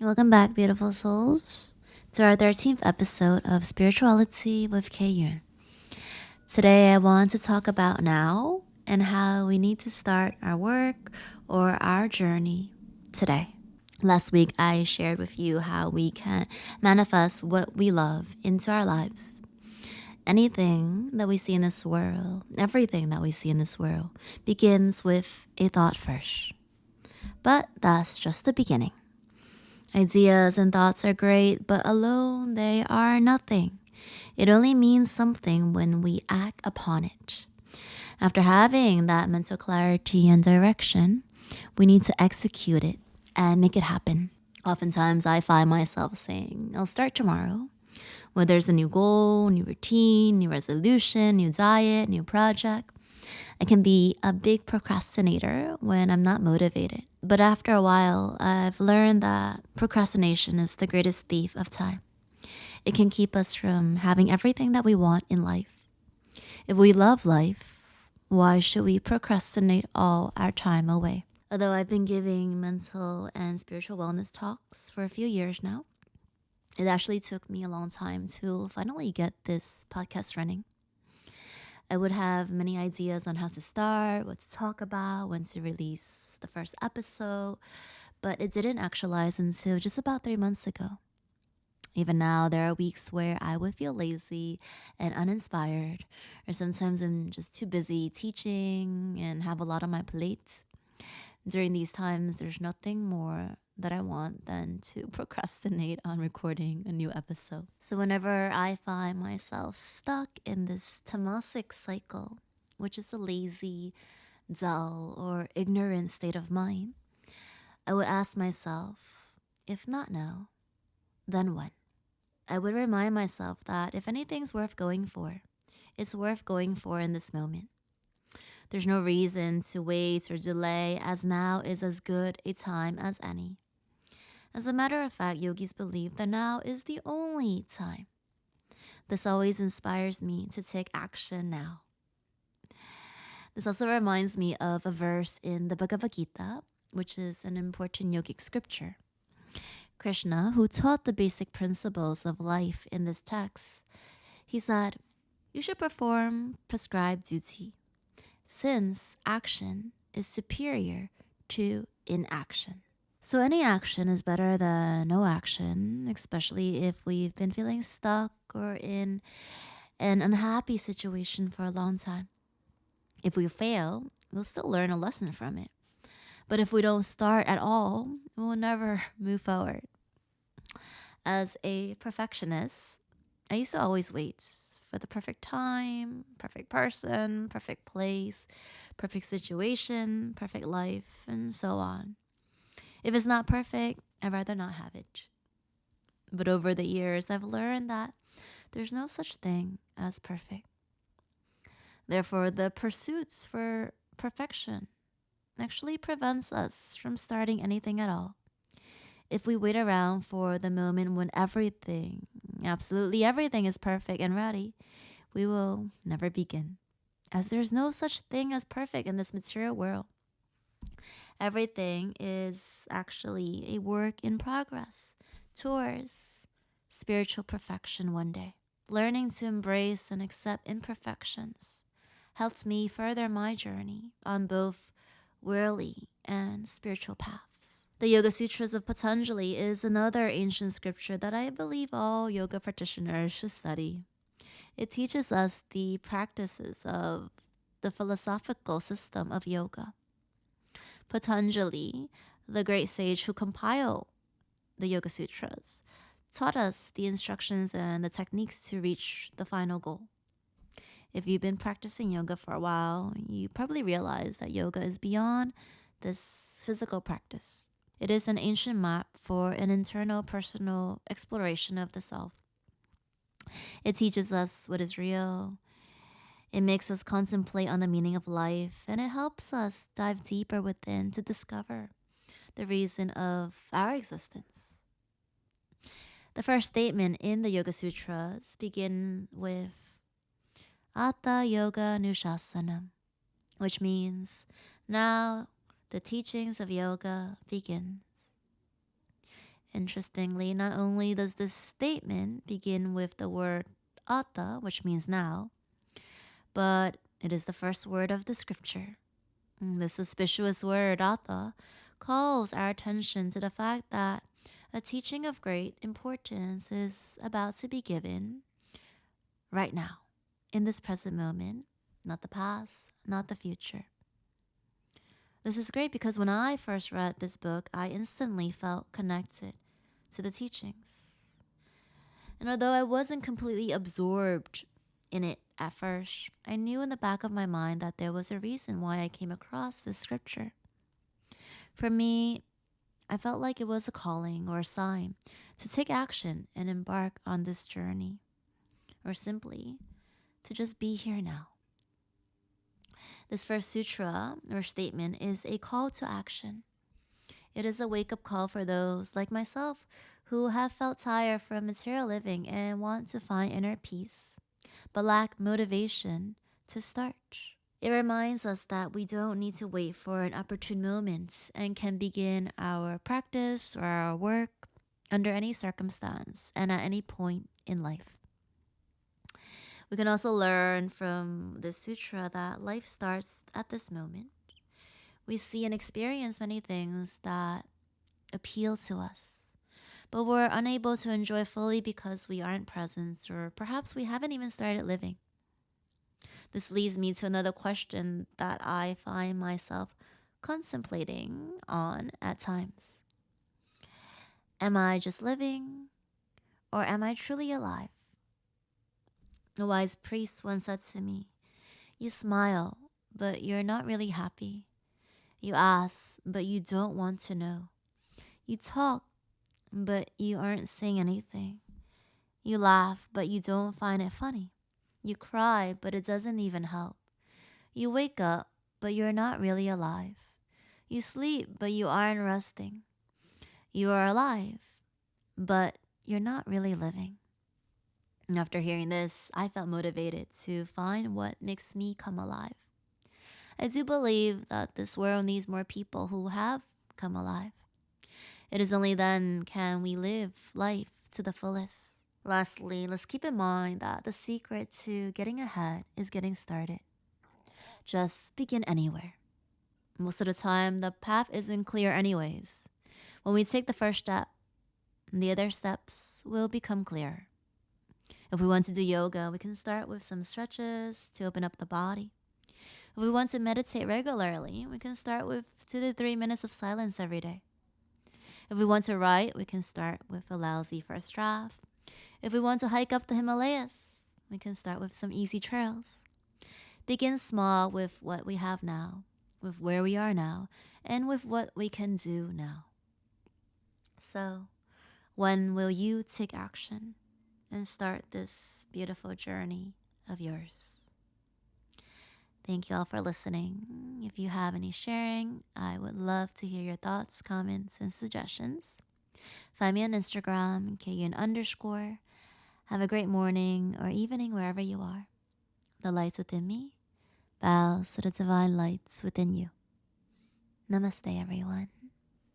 Welcome back, beautiful souls, to our 13th episode of Spirituality with Kayun. Today, I want to talk about now and how we need to start our work or our journey today. Last week, I shared with you how we can manifest what we love into our lives. Anything that we see in this world, everything that we see in this world, begins with a thought first. But that's just the beginning. Ideas and thoughts are great, but alone they are nothing. It only means something when we act upon it. After having that mental clarity and direction, we need to execute it and make it happen. Oftentimes, I find myself saying, I'll start tomorrow. Whether there's a new goal, new routine, new resolution, new diet, new project, I can be a big procrastinator when I'm not motivated. But after a while, I've learned that procrastination is the greatest thief of time. It can keep us from having everything that we want in life. If we love life, why should we procrastinate all our time away? Although I've been giving mental and spiritual wellness talks for a few years now, it actually took me a long time to finally get this podcast running. I would have many ideas on how to start, what to talk about, when to release the first episode, but it didn't actualize until just about 3 months ago. Even now, there are weeks where I would feel lazy and uninspired, or sometimes I'm just too busy teaching and have a lot on my plate. During these times, there's nothing more that I want than to procrastinate on recording a new episode. So whenever I find myself stuck in this tamasic cycle, which is a lazy, dull, or ignorant state of mind, I would ask myself, if not now, then when? I would remind myself that if anything's worth going for, it's worth going for in this moment. There's no reason to wait or delay, as now is as good a time as any. As a matter of fact, yogis believe that now is the only time. This always inspires me to take action now. This also reminds me of a verse in the Bhagavad Gita, which is an important yogic scripture. Krishna, who taught the basic principles of life in this text, he said, "You should perform prescribed duty, since action is superior to inaction." So any action is better than no action, especially if we've been feeling stuck or in an unhappy situation for a long time. If we fail, we'll still learn a lesson from it. But if we don't start at all, we'll never move forward. As a perfectionist, I used to always wait for the perfect time, perfect person, perfect place, perfect situation, perfect life, and so on. If it's not perfect, I'd rather not have it. But over the years, I've learned that there's no such thing as perfect. Therefore, the pursuits for perfection actually prevents us from starting anything at all. If we wait around for the moment when everything, absolutely everything is perfect and ready, we will never begin, as there's no such thing as perfect in this material world. Everything is actually a work in progress towards spiritual perfection one day. Learning to embrace and accept imperfections helps me further my journey on both worldly and spiritual paths. The Yoga Sutras of Patanjali is another ancient scripture that I believe all yoga practitioners should study. It teaches us the practices of the philosophical system of yoga. Patanjali, the great sage who compiled the Yoga Sutras, taught us the instructions and the techniques to reach the final goal. If you've been practicing yoga for a while, you probably realize that yoga is beyond this physical practice. It is an ancient map for an internal personal exploration of the self. It teaches us what is real. It makes us contemplate on the meaning of life, and it helps us dive deeper within to discover the reason of our existence. The first statement in the Yoga Sutras begin with Atha Yoga Nushasanam, which means now the teachings of yoga begins. Interestingly, not only does this statement begin with the word ata, which means now, but it is the first word of the scripture. The suspicious word ata calls our attention to the fact that a teaching of great importance is about to be given right now, in this present moment, not the past, not the future. This is great because when I first read this book, I instantly felt connected to the teachings. And although I wasn't completely absorbed in it at first, I knew in the back of my mind that there was a reason why I came across this scripture. For me, I felt like it was a calling or a sign to take action and embark on this journey, or simply to just be here now. This first sutra or statement is a call to action. It is a wake-up call for those like myself who have felt tired from material living and want to find inner peace, but lack motivation to start. It reminds us that we don't need to wait for an opportune moment and can begin our practice or our work under any circumstance and at any point in life. We can also learn from the sutra that life starts at this moment. We see and experience many things that appeal to us, but we're unable to enjoy fully because we aren't present or perhaps we haven't even started living. This leads me to another question that I find myself contemplating on at times. Am I just living or am I truly alive? A wise priest once said to me, "You smile, but you're not really happy. You ask, but you don't want to know. You talk, but you aren't saying anything. You laugh, but you don't find it funny. You cry, but it doesn't even help. You wake up, but you're not really alive. You sleep, but you aren't resting. You are alive, but you're not really living." And after hearing this, I felt motivated to find what makes me come alive. I do believe that this world needs more people who have come alive. It is only then can we live life to the fullest. Lastly, let's keep in mind that the secret to getting ahead is getting started. Just begin anywhere. Most of the time, the path isn't clear anyways. When we take the first step, the other steps will become clearer. If we want to do yoga, we can start with some stretches to open up the body. If we want to meditate regularly, we can start with 2 to 3 minutes of silence every day. If we want to write, we can start with a lousy first draft. If we want to hike up the Himalayas, we can start with some easy trails. Begin small with what we have now, with where we are now, and with what we can do now. So, when will you take action and start this beautiful journey of yours? Thank you all for listening. If you have any sharing, I would love to hear your thoughts, comments, and suggestions. Find me on Instagram, KUN_. Have a great morning or evening wherever you are. The lights within me bows to the divine lights within you. Namaste, everyone.